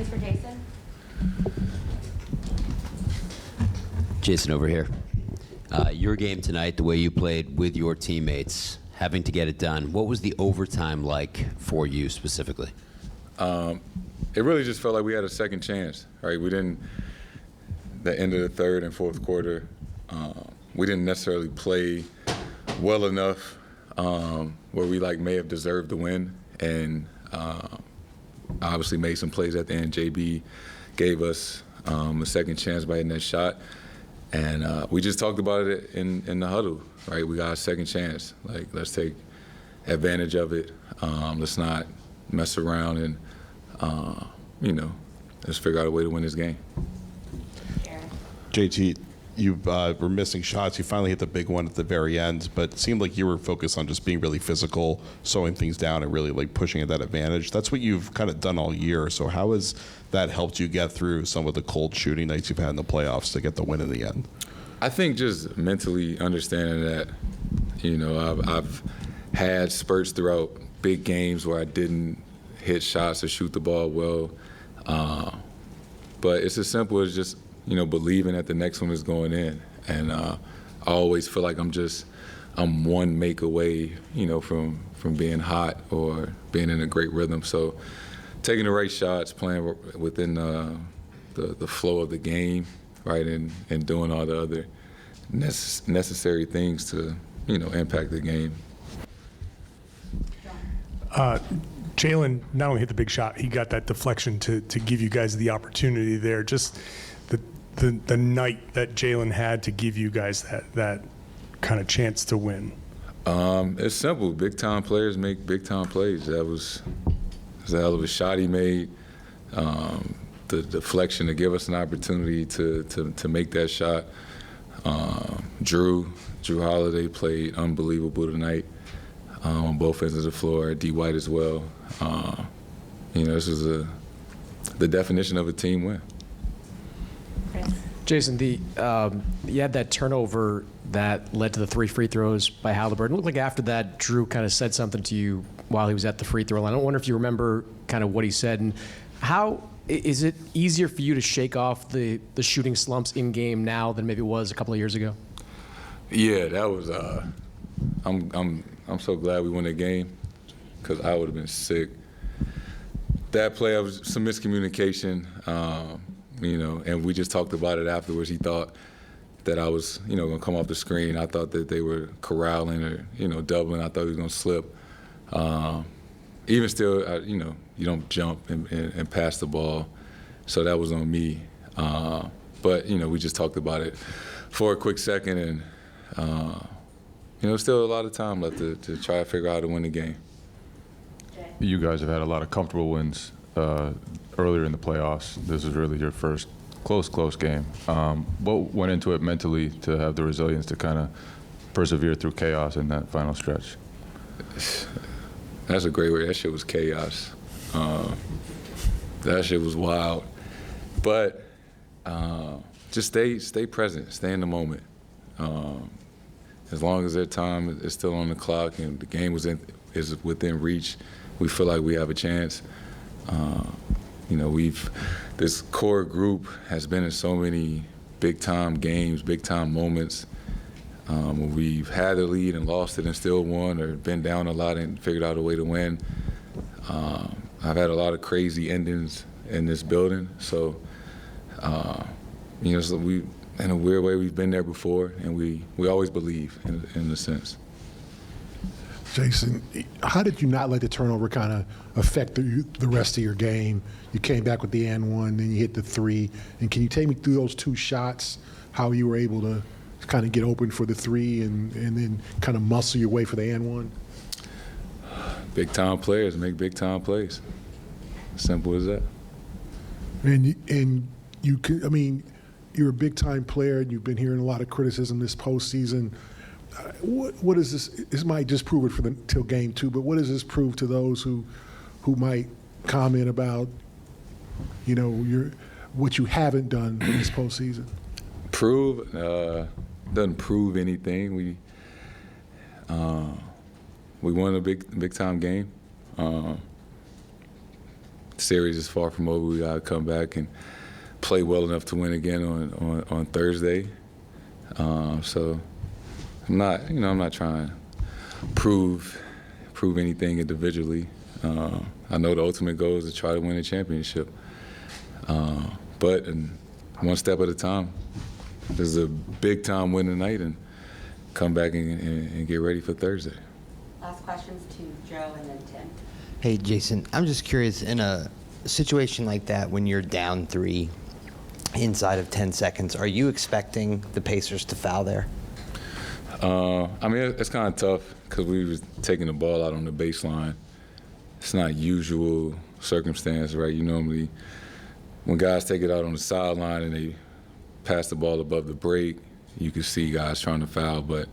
please, for Jayson. Jayson, over here. Your game tonight, the way you played with your teammates, having to get it done, what was the overtime like for you specifically? It really just felt like we had a second chance, right? We didn't, the end of the third and fourth quarter, we didn't necessarily play well enough where we may have deserved the win, and obviously made some plays at the end. JB gave us a second chance by hitting that shot, and we just talked about it in the huddle, right? We got a second chance. Let's take advantage of it. Let's not mess around and, let's figure out a way to win this game. JT, you were missing shots. You finally hit the big one at the very end, but it seemed like you were focused on just being really physical, slowing things down, and really pushing at that advantage. That's what you've kind of done all year. So how has that helped you get through some of the cold shooting nights you've had in the playoffs to get the win in the end? I think just mentally understanding that, I've had spurts throughout big games where I didn't hit shots or shoot the ball well. But it's as simple as just, believing that the next one is going in. And I always feel like I'm one make away, from being hot or being in a great rhythm. So taking the right shots, playing within the flow of the game, right, and doing all the other necessary things to, impact the game. Jalen not only hit the big shot, he got that deflection to give you guys the opportunity there. Just the night that Jalen had to give you guys that kind of chance to win. It's simple. Big-time players make big-time plays. That was a hell of a shot he made. The deflection to give us an opportunity to make that shot. Drew Holiday played unbelievable tonight on both ends of the floor. D. White as well. This is the definition of a team win. Jayson, you had that turnover that led to the 3 free throws by Halliburton. It looked like after that, Drew kind of said something to you while he was at the free throw line. I don't wonder if you remember kind of what he said. And how is it easier for you to shake off the shooting slumps in game now than maybe it was a couple of years ago? Yeah, that was. I'm so glad we won that game because I would have been sick. That play, was some miscommunication. And we just talked about it afterwards. He thought that I was, going to come off the screen. I thought that they were corralling or, doubling. I thought he was going to slip. Even still, you don't jump and pass the ball. So that was on me. But, we just talked about it for a quick second. And, still a lot of time left to try to figure out how to win the game. You guys have had a lot of comfortable wins earlier in the playoffs. This is really your first close game. What went into it mentally to have the resilience to kind of persevere through chaos in that final stretch? That's a great word. That shit was chaos. That shit was wild. But just stay present, stay in the moment. As long as their time is still on the clock and the game is within reach, we feel like we have a chance. This core group has been in so many big-time games, big-time moments when we've had the lead and lost it and still won, or been down a lot and figured out a way to win. I've had a lot of crazy endings in this building, so we, in a weird way, we've been there before, and we always believe in a sense. Jayson, how did you not let the turnover kind of affect the rest of your game? You came back with the and one, then you hit the 3. And can you take me through those 2 shots, how you were able to kind of get open for the 3 and then kind of muscle your way for the and one? Big-time players make big-time plays. Simple as that. And you can, you're a big-time player, and you've been hearing a lot of criticism this postseason. What is this? This might just prove it till game 2, but what does this prove to those who might comment about, what you haven't done in this postseason? Prove doesn't prove anything. We won a big time game. series is far from over. We got to come back and play well enough to win again on Thursday. So I'm not trying to prove anything individually. I know the ultimate goal is to try to win a championship. But one step at a time. This is a big-time win tonight, and come back and get ready for Thursday. Last questions to Joe and then Tim. Hey, Jayson, I'm just curious, in a situation like that, when you're down 3 inside of 10 seconds, are you expecting the Pacers to foul there? I mean, it's kind of tough because we was taking the ball out on the baseline. It's not usual circumstance, right? You normally, when guys take it out on the sideline and they pass the ball above the break, you can see guys trying to foul, but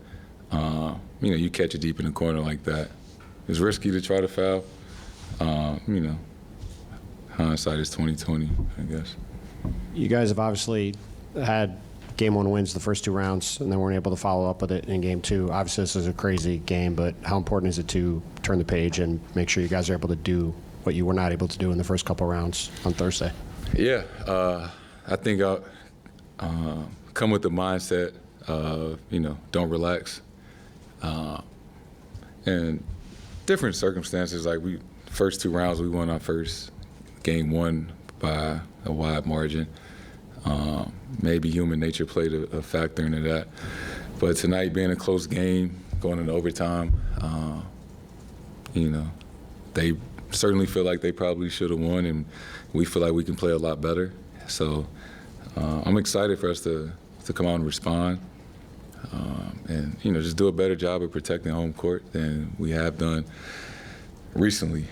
you catch it deep in the corner like that. It's risky to try to foul. Hindsight is 20/20, I guess. You guys have obviously had Game 1 wins the first 2 rounds and then weren't able to follow up with it in Game 2. Obviously, this is a crazy game, but how important is it to turn the page and make sure you guys are able to do what you were not able to do in the first couple rounds on Thursday? Yeah, I think I'll come with the mindset of, don't relax. And different circumstances, like first 2 rounds, we won our first Game 1 by a wide margin. Maybe human nature played a factor into that. But tonight being a close game, going into overtime, they certainly feel like they probably should have won, and we feel like we can play a lot better. So I'm excited for us to come out and respond and, just do a better job of protecting home court than we have done recently.